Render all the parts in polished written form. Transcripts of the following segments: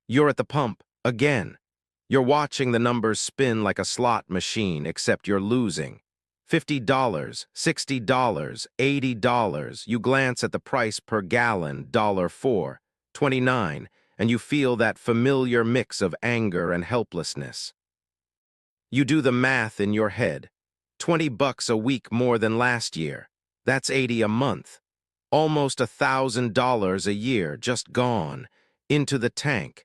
You're at the pump, again. You're watching the numbers spin like a slot machine, except you're losing. $50, $60, $80. You glance at the price per gallon, $4.29, and you feel that familiar mix of anger and helplessness. You do the math in your head. $20 a week more than last year. That's 80 a month. Almost $1,000 a year just gone, into the tank.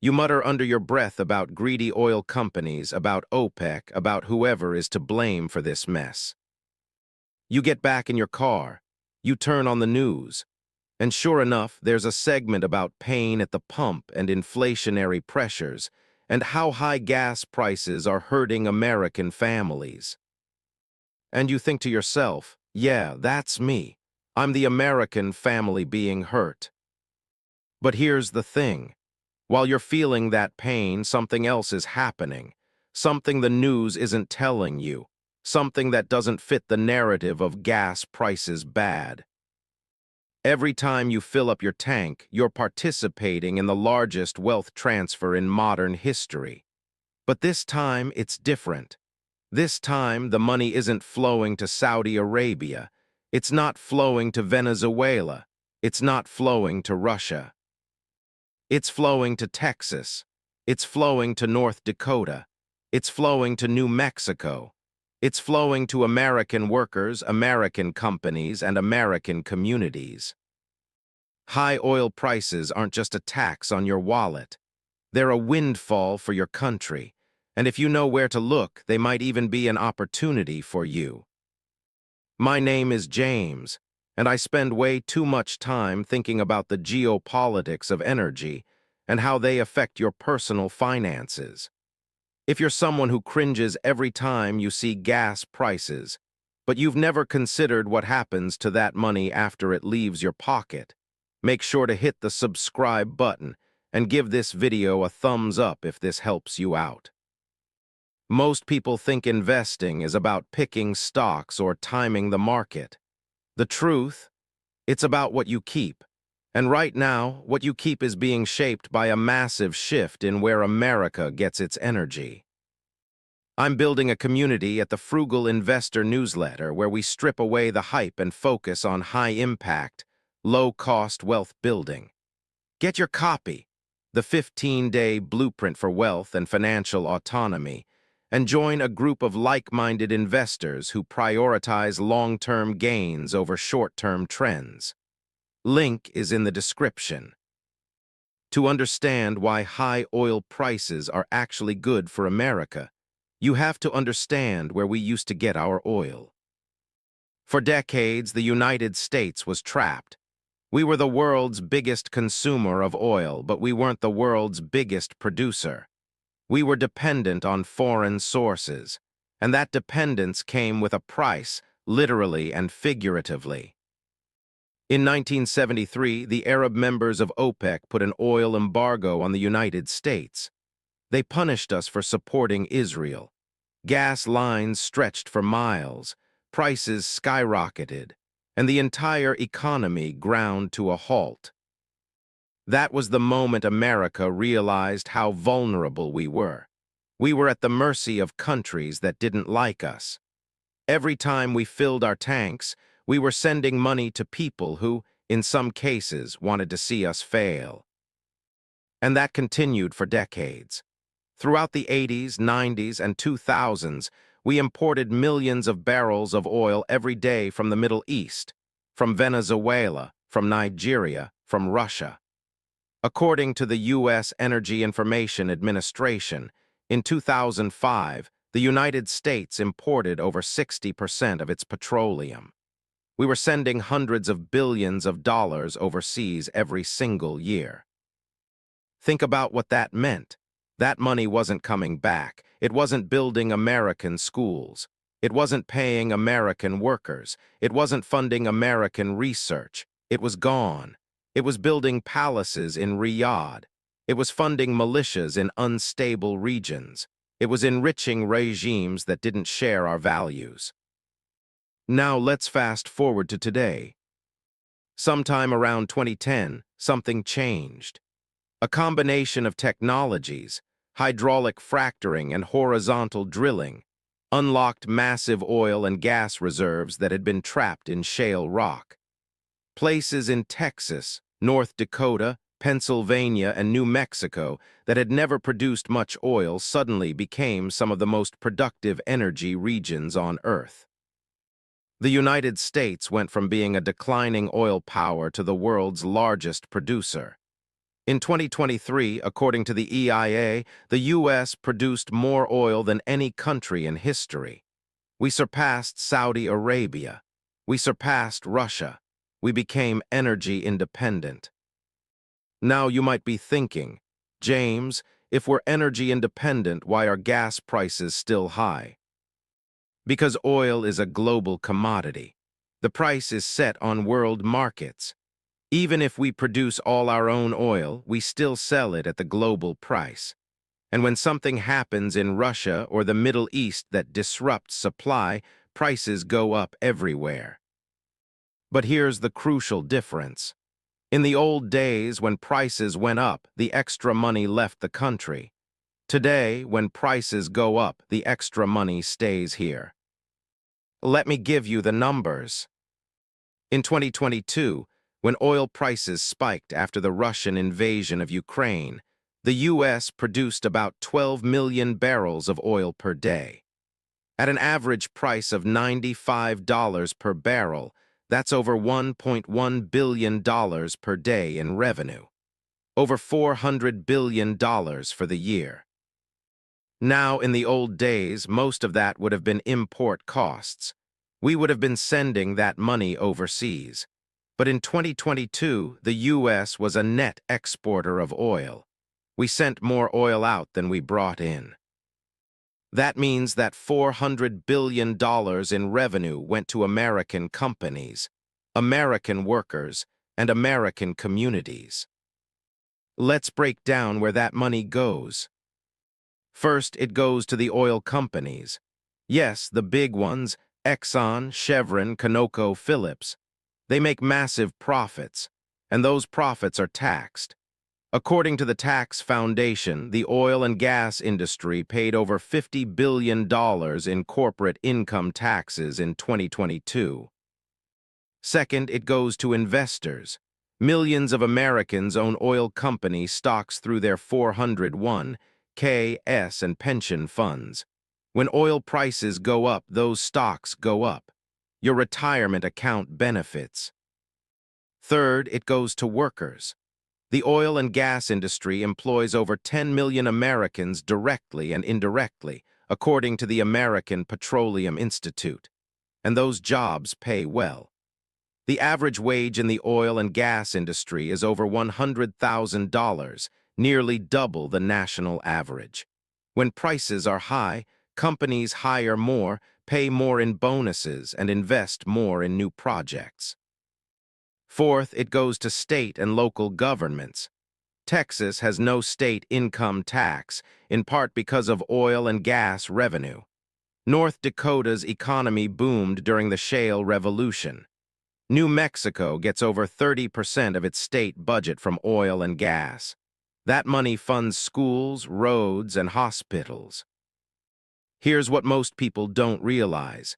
You mutter under your breath about greedy oil companies, about OPEC, about whoever is to blame for this mess. You get back in your car. You turn on the news. And sure enough, there's a segment about pain at the pump and inflationary pressures, and how high gas prices are hurting American families. And you think to yourself, yeah, that's me. I'm the American family being hurt. But here's the thing. While you're feeling that pain, something else is happening. Something the news isn't telling you. Something that doesn't fit the narrative of gas prices bad. Every time you fill up your tank, you're participating in the largest wealth transfer in modern history. But this time, it's different. This time, the money isn't flowing to Saudi Arabia. It's not flowing to Venezuela. It's not flowing to Russia. It's flowing to Texas. It's flowing to North Dakota. It's flowing to New Mexico. It's flowing to American workers, American companies, and American communities. High oil prices aren't just a tax on your wallet. They're a windfall for your country. And if you know where to look, they might even be an opportunity for you. My name is James, and I spend way too much time thinking about the geopolitics of energy and how they affect your personal finances. If you're someone who cringes every time you see gas prices, but you've never considered what happens to that money after it leaves your pocket, make sure to hit the subscribe button and give this video a thumbs up if this helps you out. Most people think investing is about picking stocks or timing the market. The truth, it's about what you keep. And right now, what you keep is being shaped by a massive shift in where America gets its energy. I'm building a community at the Frugal Investor newsletter where we strip away the hype and focus on high-impact, low-cost wealth building. Get your copy, The 15-Day Blueprint for Wealth and Financial Autonomy, and join a group of like-minded investors who prioritize long-term gains over short-term trends. Link is in the description. To understand why high oil prices are actually good for America, you have to understand where we used to get our oil. For decades, the United States was trapped. We were the world's biggest consumer of oil, but we weren't the world's biggest producer. We were dependent on foreign sources, and that dependence came with a price, literally and figuratively. In 1973, the Arab members of OPEC put an oil embargo on the United States. They punished us for supporting Israel. Gas lines stretched for miles, prices skyrocketed, and the entire economy ground to a halt. That was the moment America realized how vulnerable we were. We were at the mercy of countries that didn't like us. Every time we filled our tanks, we were sending money to people who, in some cases, wanted to see us fail. And that continued for decades. Throughout the 80s, 90s, and 2000s, we imported millions of barrels of oil every day from the Middle East, from Venezuela, from Nigeria, from Russia. According to the U.S. Energy Information Administration, in 2005, the United States imported over 60% of its petroleum. We were sending hundreds of billions of dollars overseas every single year. Think about what that meant. That money wasn't coming back. It wasn't building American schools. It wasn't paying American workers. It wasn't funding American research. It was gone. It was building palaces in Riyadh. It was funding militias in unstable regions. It was enriching regimes that didn't share our values. Now let's fast forward to today. Sometime around 2010, something changed. A combination of technologies, hydraulic fracturing and horizontal drilling, unlocked massive oil and gas reserves that had been trapped in shale rock. Places in Texas, North Dakota, Pennsylvania, and New Mexico that had never produced much oil suddenly became some of the most productive energy regions on Earth. The United States went from being a declining oil power to the world's largest producer. In 2023, according to the EIA, the U.S. produced more oil than any country in history. We surpassed Saudi Arabia. We surpassed Russia. We became energy independent. Now you might be thinking, James, if we're energy independent, why are gas prices still high? Because oil is a global commodity. The price is set on world markets. Even if we produce all our own oil, we still sell it at the global price. And when something happens in Russia or the Middle East that disrupts supply, prices go up everywhere. But here's the crucial difference. In the old days, when prices went up, the extra money left the country. Today, when prices go up, the extra money stays here. Let me give you the numbers. In 2022, when oil prices spiked after the Russian invasion of Ukraine, the U.S. produced about 12 million barrels of oil per day. At an average price of $95 per barrel, that's over $1.1 billion per day in revenue. Over $400 billion for the year. Now, in the old days, most of that would have been import costs. We would have been sending that money overseas. But in 2022, the U.S. was a net exporter of oil. We sent more oil out than we brought in. That means that $400 billion in revenue went to American companies, American workers, and American communities. Let's break down where that money goes. First, it goes to the oil companies. Yes, the big ones, Exxon, Chevron, ConocoPhillips. They make massive profits, and those profits are taxed. According to the Tax Foundation, the oil and gas industry paid over $50 billion in corporate income taxes in 2022. Second, it goes to investors. Millions of Americans own oil company stocks through their 401(k), S, and pension funds. When oil prices go up, those stocks go up. Your retirement account benefits. Third, it goes to workers. The oil and gas industry employs over 10 million Americans directly and indirectly, according to the American Petroleum Institute. And those jobs pay well. The average wage in the oil and gas industry is over $100,000, nearly double the national average. When prices are high, companies hire more, pay more in bonuses, and invest more in new projects. Fourth, it goes to state and local governments. Texas has no state income tax, in part because of oil and gas revenue. North Dakota's economy boomed during the shale revolution. New Mexico gets over 30% of its state budget from oil and gas. That money funds schools, roads, and hospitals. Here's what most people don't realize.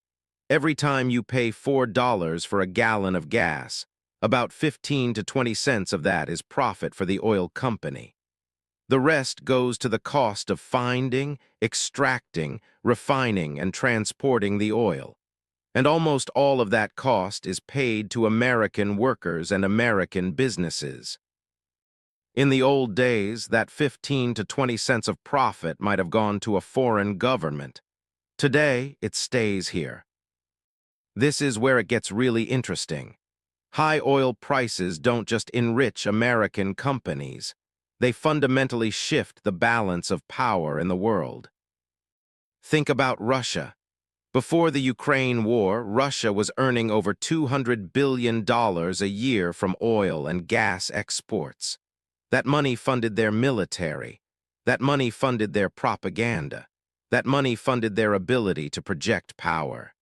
Every time you pay $4 for a gallon of gas, about 15 to 20 cents of that is profit for the oil company. The rest goes to the cost of finding, extracting, refining, and transporting the oil. And almost all of that cost is paid to American workers and American businesses. In the old days, that 15 to 20 cents of profit might have gone to a foreign government. Today, it stays here. This is where it gets really interesting. High oil prices don't just enrich American companies. They fundamentally shift the balance of power in the world. Think about Russia. Before the Ukraine war, Russia was earning over $200 billion a year from oil and gas exports. That money funded their military. That money funded their propaganda. That money funded their ability to project power.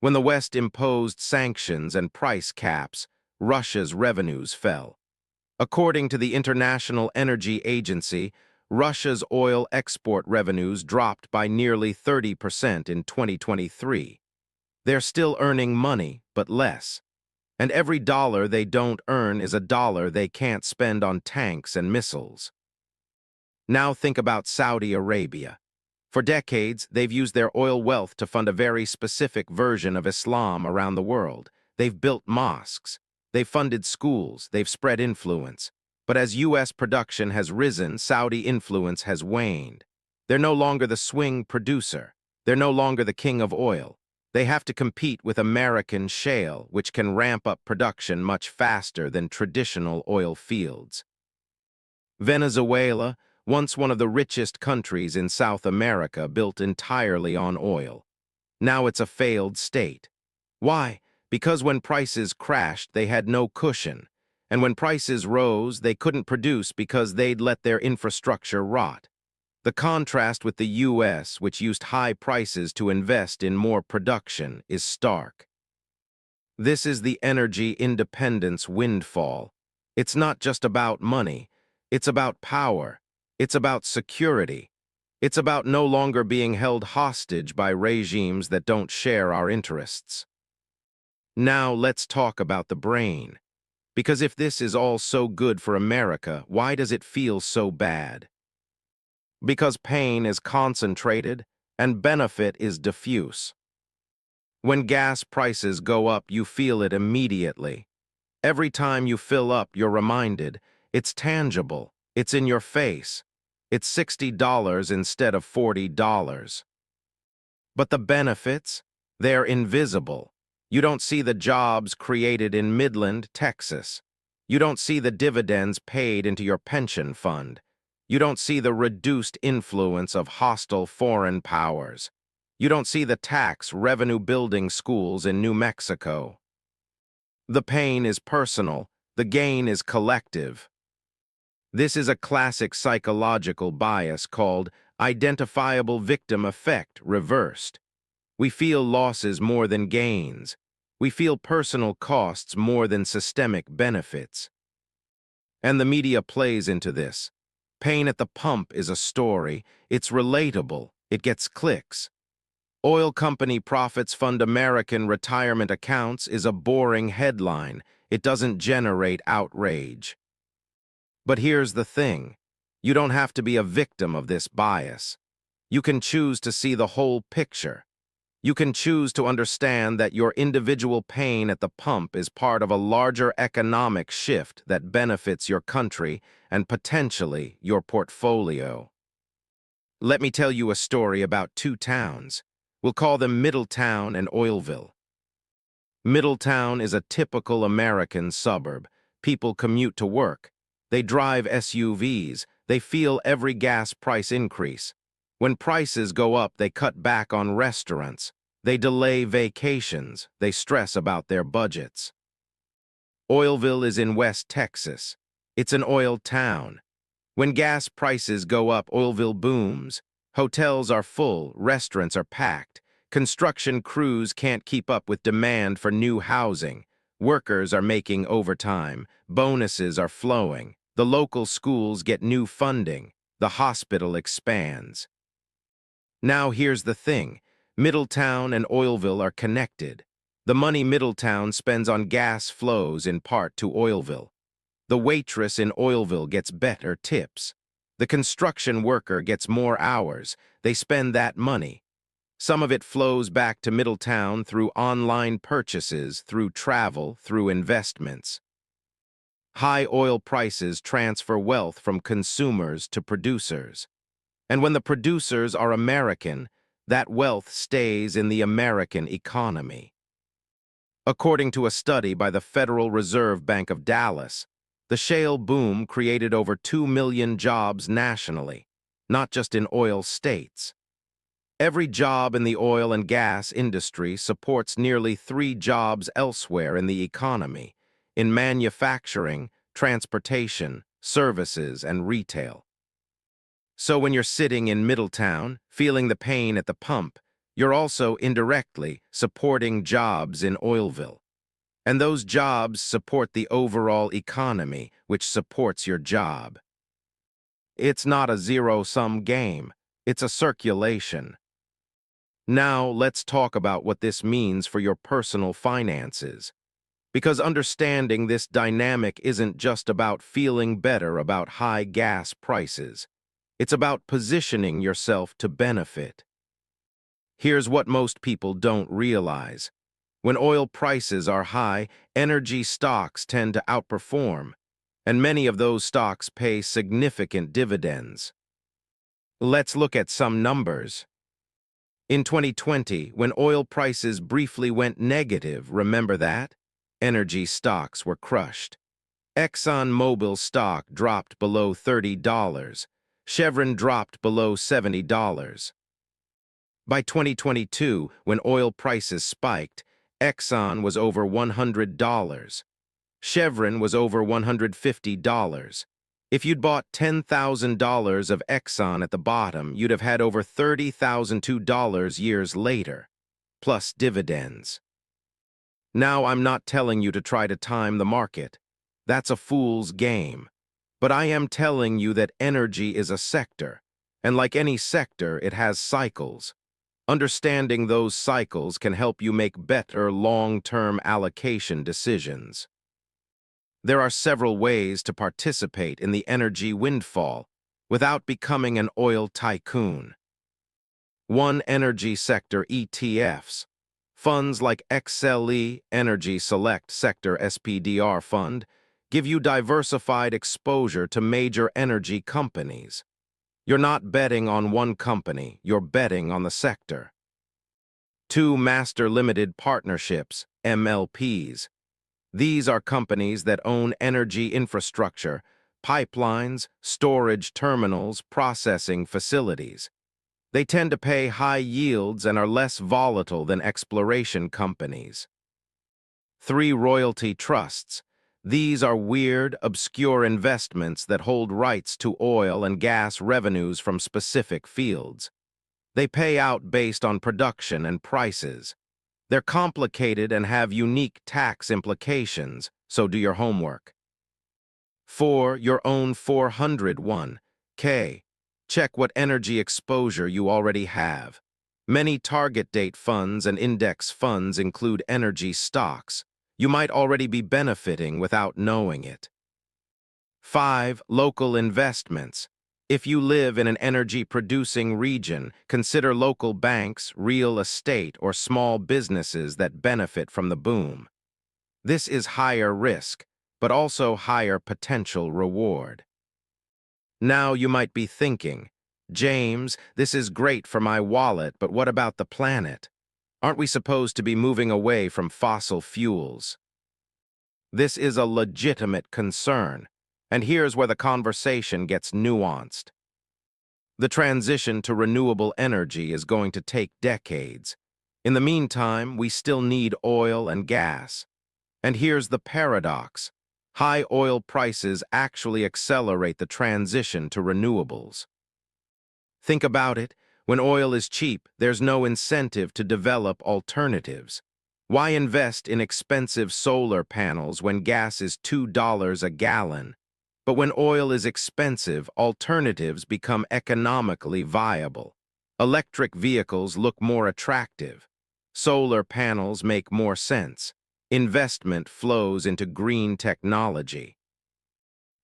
When the West imposed sanctions and price caps, Russia's revenues fell. According to the International Energy Agency, Russia's oil export revenues dropped by nearly 30% in 2023. They're still earning money, but less. And every dollar they don't earn is a dollar they can't spend on tanks and missiles. Now think about Saudi Arabia. For decades, they've used their oil wealth to fund a very specific version of Islam around the world. They've built mosques, they've funded schools, they've spread influence. But as U.S. production has risen, Saudi influence has waned. They're no longer the swing producer. They're no longer the king of oil. They have to compete with American shale, which can ramp up production much faster than traditional oil fields. Venezuela, once one of the richest countries in South America, built entirely on oil. Now it's a failed state. Why? Because when prices crashed, they had no cushion. And when prices rose, they couldn't produce because they'd let their infrastructure rot. The contrast with the U.S., which used high prices to invest in more production, is stark. This is the energy independence windfall. It's not just about money. It's about power. It's about security. It's about no longer being held hostage by regimes that don't share our interests. Now let's talk about the brain. Because if this is all so good for America, why does it feel so bad? Because pain is concentrated and benefit is diffuse. When gas prices go up, you feel it immediately. Every time you fill up, you're reminded. It's tangible. It's in your face. It's $60 instead of $40. But the benefits? They're invisible. You don't see the jobs created in Midland, Texas. You don't see the dividends paid into your pension fund. You don't see the reduced influence of hostile foreign powers. You don't see the tax revenue-building schools in New Mexico. The pain is personal. The gain is collective. This is a classic psychological bias called identifiable victim effect reversed. We feel losses more than gains. We feel personal costs more than systemic benefits. And the media plays into this. Pain at the pump is a story. It's relatable. It gets clicks. Oil company profits fund American retirement accounts is a boring headline. It doesn't generate outrage. But here's the thing. You don't have to be a victim of this bias. You can choose to see the whole picture. You can choose to understand that your individual pain at the pump is part of a larger economic shift that benefits your country and potentially your portfolio. Let me tell you a story about two towns. We'll call them Middletown and Oilville. Middletown is a typical American suburb. People commute to work. They drive SUVs. They feel every gas price increase. When prices go up, they cut back on restaurants. They delay vacations. They stress about their budgets. Oilville is in West Texas. It's an oil town. When gas prices go up, Oilville booms. Hotels are full, restaurants are packed. Construction crews can't keep up with demand for new housing. Workers are making overtime. Bonuses are flowing. The local schools get new funding. The hospital expands. Now here's the thing. Middletown and Oilville are connected. The money Middletown spends on gas flows in part to Oilville. The waitress in Oilville gets better tips. The construction worker gets more hours. They spend that money. Some of it flows back to Middletown through online purchases, through travel, through investments. High oil prices transfer wealth from consumers to producers. And when the producers are American, that wealth stays in the American economy. According to a study by the Federal Reserve Bank of Dallas, the shale boom created over 2 million jobs nationally, not just in oil states. Every job in the oil and gas industry supports nearly 3 jobs elsewhere in the economy, in manufacturing, transportation, services, and retail. So when you're sitting in Middletown, feeling the pain at the pump, you're also indirectly supporting jobs in Oilville. And those jobs support the overall economy, which supports your job. It's not a zero-sum game. It's a circulation. Now, let's talk about what this means for your personal finances. Because understanding this dynamic isn't just about feeling better about high gas prices. It's about positioning yourself to benefit. Here's what most people don't realize. When oil prices are high, energy stocks tend to outperform, and many of those stocks pay significant dividends. Let's look at some numbers. In 2020, when oil prices briefly went negative, remember that? Energy stocks were crushed. ExxonMobil stock dropped below $30. Chevron dropped below $70. By 2022, when oil prices spiked, Exxon was over $100. Chevron was over $150. If you'd bought $10,000 of Exxon at the bottom, you'd have had over $30,002 years later, plus dividends. Now, I'm not telling you to try to time the market. That's a fool's game. But I am telling you that energy is a sector, and like any sector, it has cycles. Understanding those cycles can help you make better long-term allocation decisions. There are several ways to participate in the energy windfall without becoming an oil tycoon. 1. Energy sector ETFs. Funds like XLE, Energy Select Sector SPDR Fund, give you diversified exposure to major energy companies. You're not betting on one company, you're betting on the sector. 2. Master Limited Partnerships, MLPs. These are companies that own energy infrastructure, pipelines, storage terminals, processing facilities. They tend to pay high yields and are less volatile than exploration companies. 3. Royalty trusts. These are weird, obscure investments that hold rights to oil and gas revenues from specific fields. They pay out based on production and prices. They're complicated and have unique tax implications, so do your homework. 4. Your own 401(k). Check what energy exposure you already have. Many target date funds and index funds include energy stocks. You might already be benefiting without knowing it. 5. Local investments. If you live in an energy-producing region, consider local banks, real estate, or small businesses that benefit from the boom. This is higher risk, but also higher potential reward. Now you might be thinking, James, this is great for my wallet, but what about the planet? Aren't we supposed to be moving away from fossil fuels? This is a legitimate concern, and here's where the conversation gets nuanced. The transition to renewable energy is going to take decades. In the meantime, we still need oil and gas. And here's the paradox. High oil prices actually accelerate the transition to renewables. Think about it. When oil is cheap, there's no incentive to develop alternatives. Why invest in expensive solar panels when gas is $2 a gallon? But when oil is expensive, alternatives become economically viable. Electric vehicles look more attractive. Solar panels make more sense. Investment flows into green technology.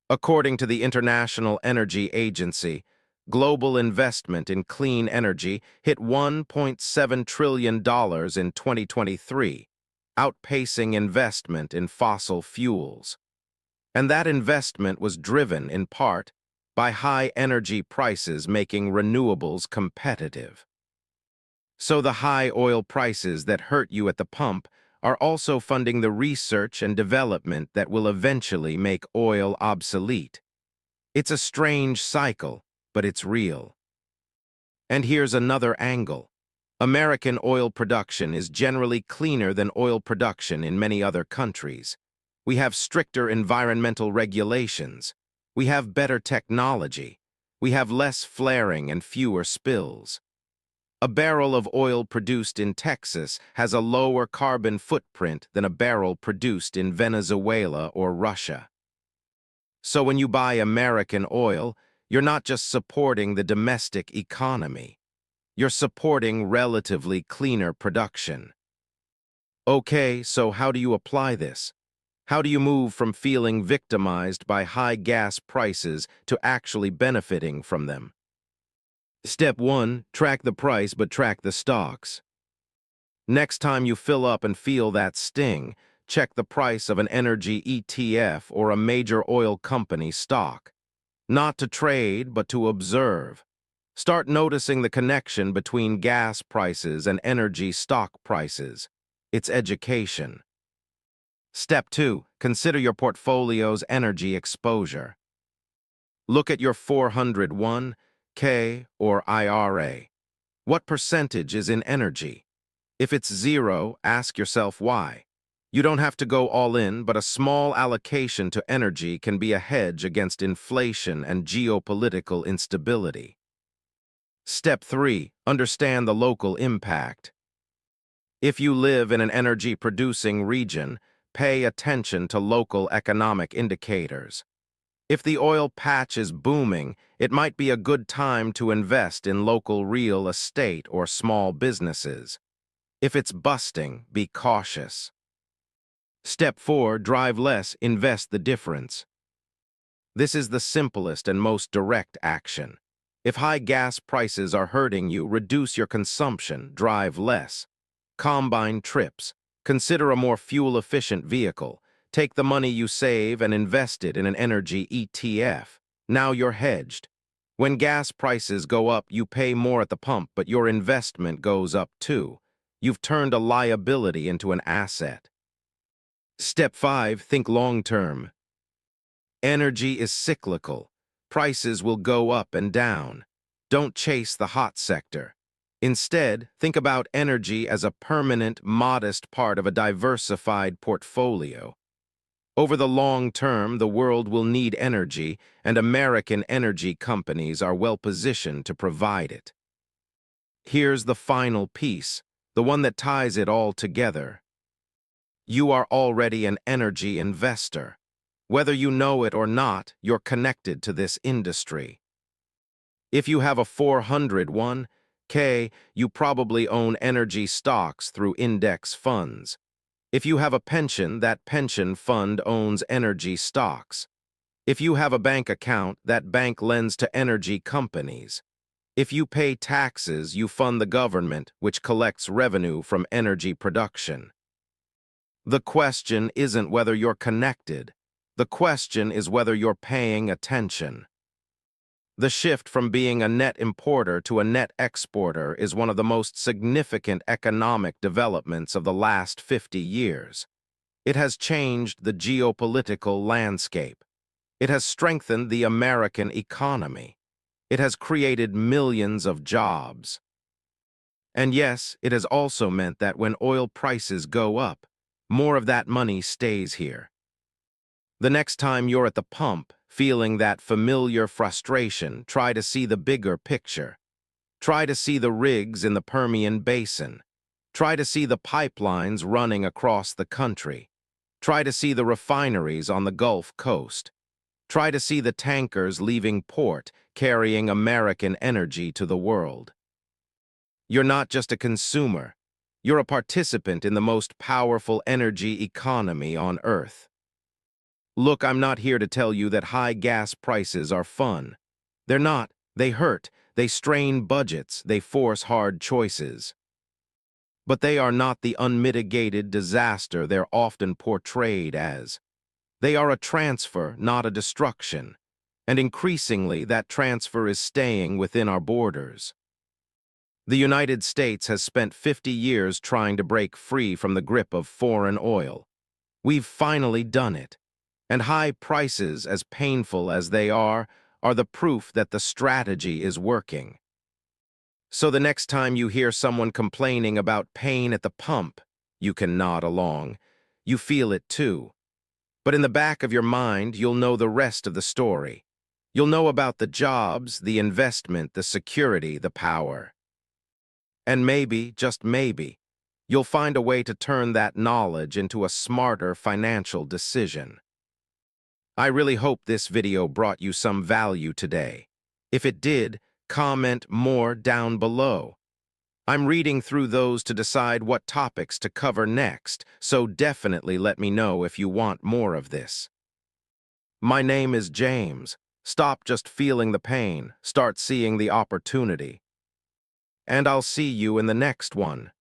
According to the International Energy Agency, global investment in clean energy hit $1.7 trillion in 2023, outpacing investment in fossil fuels. And that investment was driven, in part, by high energy prices making renewables competitive. So the high oil prices that hurt you at the pump are also funding the research and development that will eventually make oil obsolete. It's a strange cycle, but it's real. And here's another angle. American oil production is generally cleaner than oil production in many other countries. We have stricter environmental regulations. We have better technology. We have less flaring and fewer spills. A barrel of oil produced in Texas has a lower carbon footprint than a barrel produced in Venezuela or Russia. So when you buy American oil, you're not just supporting the domestic economy. You're supporting relatively cleaner production. Okay, so how do you apply this? How do you move from feeling victimized by high gas prices to actually benefiting from them? Step 1, track the price but track the stocks. Next time you fill up and feel that sting, check the price of an energy ETF or a major oil company stock. Not to trade, but to observe. Start noticing the connection between gas prices and energy stock prices. It's education. Step 2, consider your portfolio's energy exposure. Look at your 401k or IRA. What percentage is in energy? If it's 0, ask yourself why. You don't have to go all in, but a small allocation to energy can be a hedge against inflation and geopolitical instability. Step 3, understand the local impact. If you live in an energy-producing region, pay attention to local economic indicators. If the oil patch is booming, it might be a good time to invest in local real estate or small businesses. If it's busting, be cautious. Step 4, drive less, invest the difference. This is the simplest and most direct action. If high gas prices are hurting you, reduce your consumption, drive less. Combine trips. Consider a more fuel-efficient vehicle. Take the money you save and invest it in an energy ETF. Now you're hedged. When gas prices go up, you pay more at the pump, but your investment goes up too. You've turned a liability into an asset. Step 5, think long-term. Energy is cyclical. Prices will go up and down. Don't chase the hot sector. Instead, think about energy as a permanent, modest part of a diversified portfolio. Over the long term, the world will need energy, and American energy companies are well positioned to provide it. Here's the final piece, the one that ties it all together. You are already an energy investor. Whether you know it or not, you're connected to this industry. If you have a 401k, you probably own energy stocks through index funds. If you have a pension, that pension fund owns energy stocks. If you have a bank account, that bank lends to energy companies. If you pay taxes, you fund the government, which collects revenue from energy production. The question isn't whether you're connected. The question is whether you're paying attention. The shift from being a net importer to a net exporter is one of the most significant economic developments of the last 50 years. It has changed the geopolitical landscape. It has strengthened the American economy. It has created millions of jobs. And yes, it has also meant that when oil prices go up, more of that money stays here. The next time you're at the pump, feeling that familiar frustration, try to see the bigger picture. Try to see the rigs in the Permian Basin. Try to see the pipelines running across the country. Try to see the refineries on the Gulf Coast. Try to see the tankers leaving port, carrying American energy to the world. You're not just a consumer. You're a participant in the most powerful energy economy on Earth. Look, I'm not here to tell you that high gas prices are fun. They're not. They hurt. They strain budgets. They force hard choices. But they are not the unmitigated disaster they're often portrayed as. They are a transfer, not a destruction. And increasingly, that transfer is staying within our borders. The United States has spent 50 years trying to break free from the grip of foreign oil. We've finally done it. And high prices, as painful as they are the proof that the strategy is working. So the next time you hear someone complaining about pain at the pump, you can nod along. You feel it too. But in the back of your mind, you'll know the rest of the story. You'll know about the jobs, the investment, the security, the power. And maybe, just maybe, you'll find a way to turn that knowledge into a smarter financial decision. I really hope this video brought you some value today. If it did, comment more down below. I'm reading through those to decide what topics to cover next, so definitely let me know if you want more of this. My name is James. Stop just feeling the pain, start seeing the opportunity. And I'll see you in the next one.